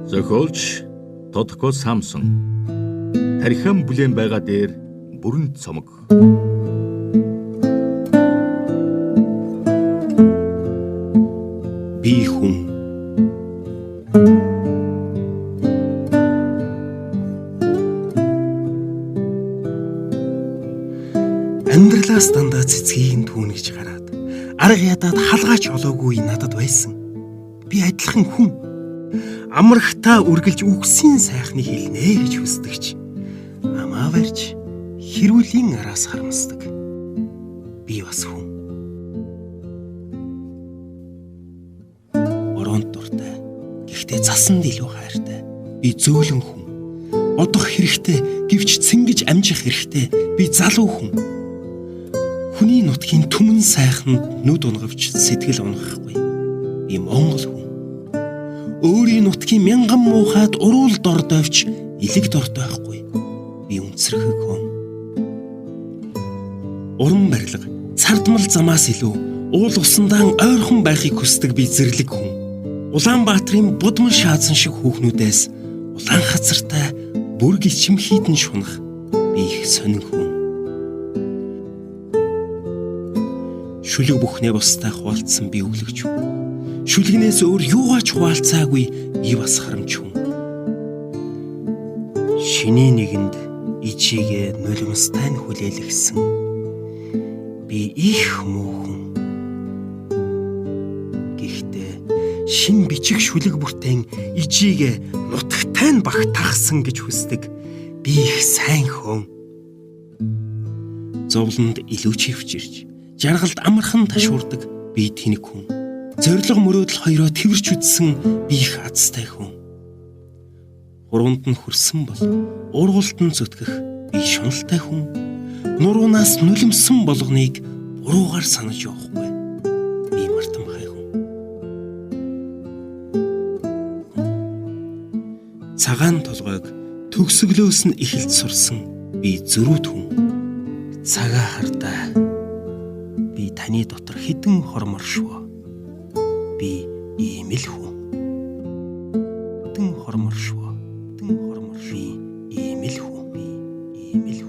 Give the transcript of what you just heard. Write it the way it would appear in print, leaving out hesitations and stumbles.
Зохиолч Тодко Самсон. Тархиан бүлээн байгаа дээр бүрэн цомог. Би хүн. Амьдралаас дандаа цэцгийг түүнэж гараад арга ядаад халгаач олоогүй надад байсан. Би адилхан хүн. Амрагтаа үргэлж үгсийн сайхныг хэлнэ гэж хүсдэгч. Амаа барьж хэрүүлийн араас харамсдаг. Би бас хүн. Оронд дуртай. Гэхдээ засанд илүү хайртай. Би зөөлөн хүн. Бодох хэрэгтэй, гэвч цэнгэж амжих хэрэгтэй. Би залуу хүн. Хүний нутгийн түмэн сайханд нүд унгавч сэтгэл унгахгүй. Би монгол хүн. Өөрийн нутгийн мянган муухайд уруул дор дойвч илэг дортой байхгүй. Би үнцэрхэг хүн. Уран барилга, цардмал замаас илүү уул усандаан ойрхон байхыг хүсдэг би зэрлэг хүн. Улаанбаатарын будман шаазан шиг хүүхнүүдээс улаан хацартай бүр гिचим хийдэн шунах би их сонин хүн. Шүлэг бүхнээ бустай хуваалцсан би өглөгч хүн. Шүлгнээс өөр юугаач хуваалцаагүй би бас харамч хүн. Шиний нэгэнд ичигээ нулимстай нь хүлээлгсэн би их муу хүн. Гэхдээ шин бичиг шүлэг бүртэн ичигээ нутагтай нь багтаахсан гэж хүсдэг би их сайн хүн. Зовлонд илүү чивчирч жаргалд амархан ташуурдаг би тэнэг хүн. Зориг мөрөөдөл хоёроо тэрвэрч үдсэн би их азтай хүн. Хуруунд нь хүрсэн бол ургуулт нь зүтгэх би шуналтай хүн. Нуруунаас нулимсэн болгоныг буруугаар санаж явахгүй би мартамхай хүн. Цагаан толгойг төгсгөлөөс нь эхэлж сурсан би зөрүүд хүн. Цагаа хардаа би таны дотор хідэн хормор шүү. Би ийм л хүн. Хідэн хормор шүү. Би ийм л хүн. Би ийм л хүн.